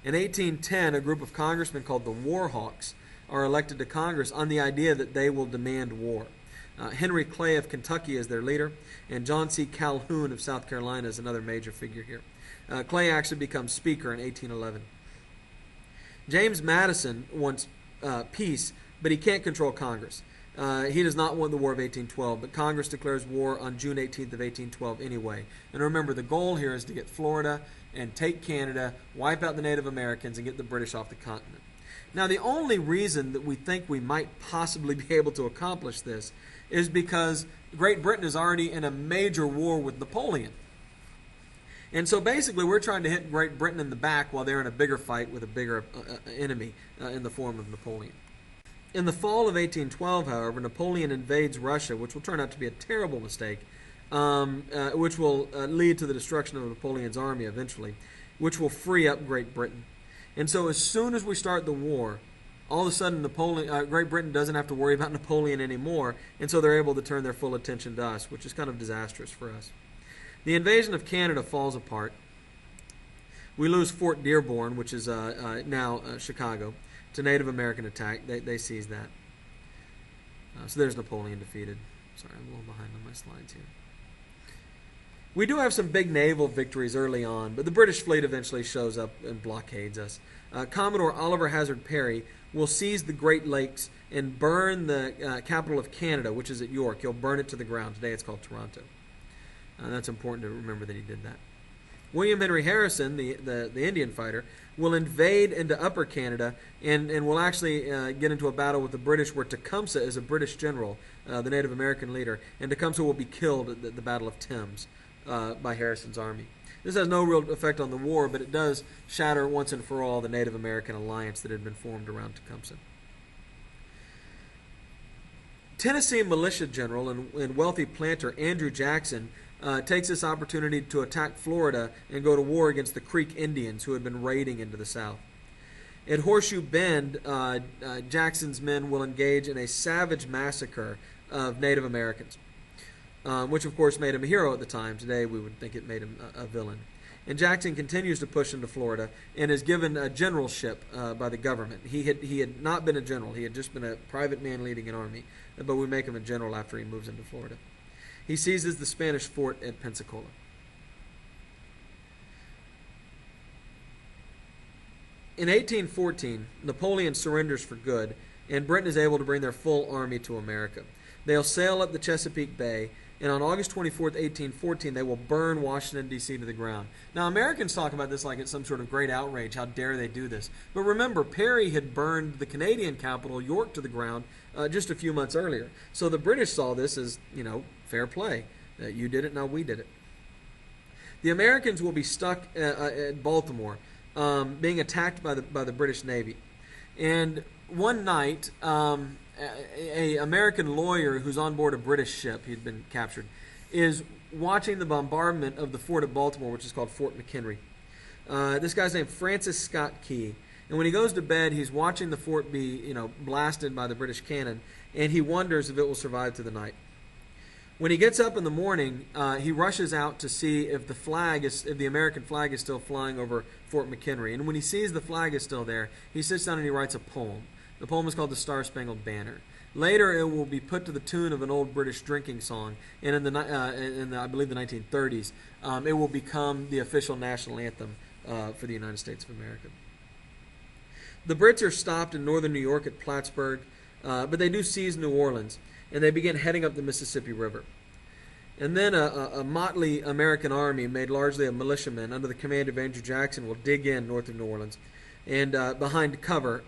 In 1810, a group of congressmen called the War Hawks are elected to Congress on the idea that they will demand war. Henry Clay of Kentucky is their leader, and John C. Calhoun of South Carolina is another major figure here. Clay actually becomes Speaker in 1811. James Madison wants peace, but he can't control Congress. He does not want the War of 1812, but Congress declares war on June 18th of 1812 anyway. And remember, the goal here is to get Florida and take Canada, wipe out the Native Americans, and get the British off the continent. Now, the only reason that we think we might possibly be able to accomplish this is because Great Britain is already in a major war with Napoleon. And so basically we're trying to hit Great Britain in the back while they're in a bigger fight with a bigger enemy in the form of Napoleon. In the fall of 1812, however, Napoleon invades Russia, which will turn out to be a terrible mistake, which will lead to the destruction of Napoleon's army eventually, which will free up Great Britain. And so as soon as we start the war, all of a sudden Great Britain doesn't have to worry about Napoleon anymore, and so they're able to turn their full attention to us, which is kind of disastrous for us. The invasion of Canada falls apart. We lose Fort Dearborn, which is now Chicago, to Native American attack. They seize that. So there's Napoleon defeated. Sorry, I'm a little behind on my slides here. We do have some big naval victories early on, but the British fleet eventually shows up and blockades us. Commodore Oliver Hazard Perry will seize the Great Lakes and burn the capital of Canada, which is at York. He'll burn it to the ground. Today it's called Toronto. That's important to remember that he did that. William Henry Harrison, the Indian fighter, will invade into Upper Canada and will actually get into a battle with the British where Tecumseh is a British general, the Native American leader, and Tecumseh will be killed at the Battle of Thames by Harrison's army. This has no real effect on the war, but it does shatter once and for all the Native American alliance that had been formed around Tecumseh. Tennessee militia general and wealthy planter Andrew Jackson takes this opportunity to attack Florida and go to war against the Creek Indians who had been raiding into the South. At Horseshoe Bend, Jackson's men will engage in a savage massacre of Native Americans, which of course made him a hero at the time. Today we would think it made him a villain. And Jackson continues to push into Florida and is given a generalship by the government. He had not been a general. He had just been a private man leading an army, but we make him a general after he moves into Florida. He seizes the Spanish fort at Pensacola. In 1814, Napoleon surrenders for good, and Britain is able to bring their full army to America. They'll sail up the Chesapeake Bay, and on August 24th, 1814, they will burn Washington, D.C. to the ground. Now, Americans talk about this like it's some sort of great outrage. How dare they do this? But remember, Perry had burned the Canadian capital, York, to the ground just a few months earlier. So the British saw this as, fair play. You did it, now we did it. The Americans will be stuck at Baltimore, being attacked by the British Navy. And one night, an American lawyer who's on board a British ship, he'd been captured, is watching the bombardment of the fort at Baltimore, which is called Fort McHenry. This guy's named Francis Scott Key. And when he goes to bed, he's watching the fort be, blasted by the British cannon, and he wonders if it will survive through the night. When he gets up in the morning, he rushes out to see if the American flag is still flying over Fort McHenry. And when he sees the flag is still there, he sits down and he writes a poem. The poem is called The Star-Spangled Banner. Later, it will be put to the tune of an old British drinking song, and in I believe the 1930s, it will become the official national anthem for the United States of America. The Brits are stopped in northern New York at Plattsburgh, but they do seize New Orleans, and they begin heading up the Mississippi River. And then a motley American army, made largely of militiamen under the command of Andrew Jackson, will dig in north of New Orleans and behind cover,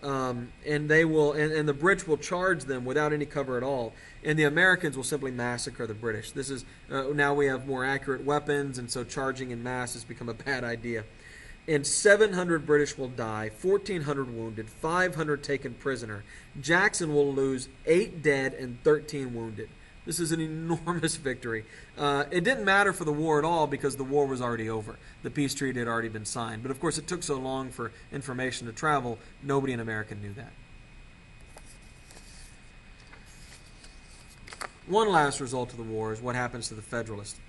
and they will, and the Brits will charge them without any cover at all, and the Americans will simply massacre the British. This is now we have more accurate weapons, and so charging in mass has become a bad idea. And 700 British will die, 1,400 wounded, 500 taken prisoner. Jackson will lose 8 dead and 13 wounded. This is an enormous victory. It didn't matter for the war at all because the war was already over. The peace treaty had already been signed. But of course it took so long for information to travel, nobody in America knew that. One last result of the war is what happens to the Federalists.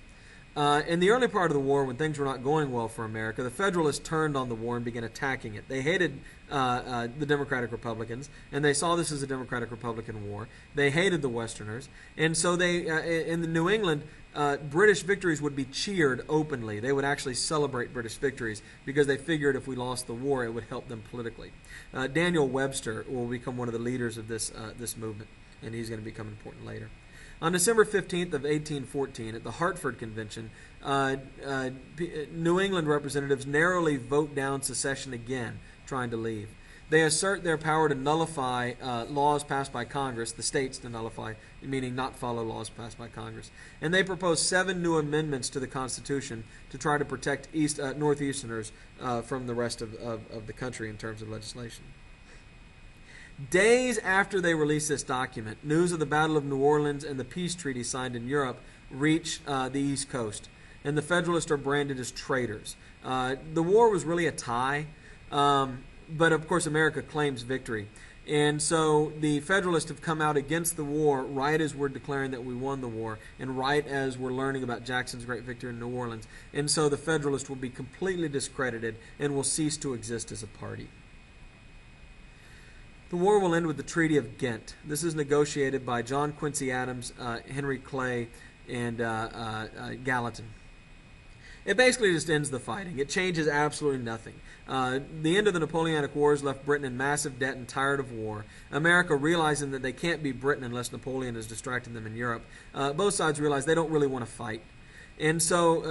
In the early part of the war, when things were not going well for America, the Federalists turned on the war and began attacking it. They hated the Democratic Republicans, and they saw this as a Democratic-Republican war. They hated the Westerners, and so in New England, British victories would be cheered openly. They would actually celebrate British victories because they figured if we lost the war, it would help them politically. Daniel Webster will become one of the leaders of this movement, and he's going to become important later. On December 15th of 1814, at the Hartford Convention, New England representatives narrowly vote down secession again, trying to leave. They assert their power to nullify laws passed by Congress, the states to nullify, meaning not follow laws passed by Congress. And they propose 7 new amendments to the Constitution to try to protect Northeasterners from the rest of the country in terms of legislation. Days after they release this document, news of the Battle of New Orleans and the peace treaty signed in Europe reach the East Coast, and the Federalists are branded as traitors. The war was really a tie, but of course America claims victory. And so the Federalists have come out against the war right as we're declaring that we won the war, and right as we're learning about Jackson's great victory in New Orleans. And so the Federalists will be completely discredited and will cease to exist as a party. The war will end with the Treaty of Ghent. This is negotiated by John Quincy Adams, Henry Clay, and Gallatin. It basically just ends the fighting. It changes absolutely nothing. The end of the Napoleonic Wars left Britain in massive debt and tired of war. America, realizing that they can't beat Britain unless Napoleon is distracting them in Europe, both sides realize they don't really want to fight. And so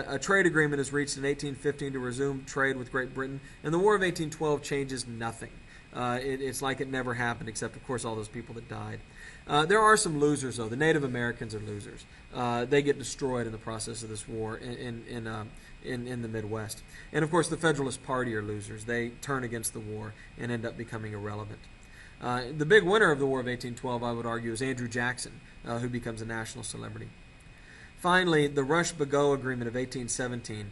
a trade agreement is reached in 1815 to resume trade with Great Britain, and the War of 1812 changes nothing. It's like it never happened, except, of course, all those people that died. There are some losers, though. The Native Americans are losers. They get destroyed in the process of this war in the Midwest. And, of course, the Federalist Party are losers. They turn against the war and end up becoming irrelevant. The big winner of the War of 1812, I would argue, is Andrew Jackson, who becomes a national celebrity. Finally, the Rush-Bagot Agreement of 1817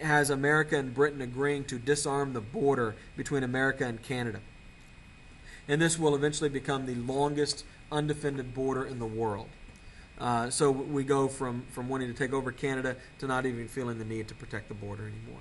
has America and Britain agreeing to disarm the border between America and Canada. And this will eventually become the longest undefended border in the world. So we go from wanting to take over Canada to not even feeling the need to protect the border anymore.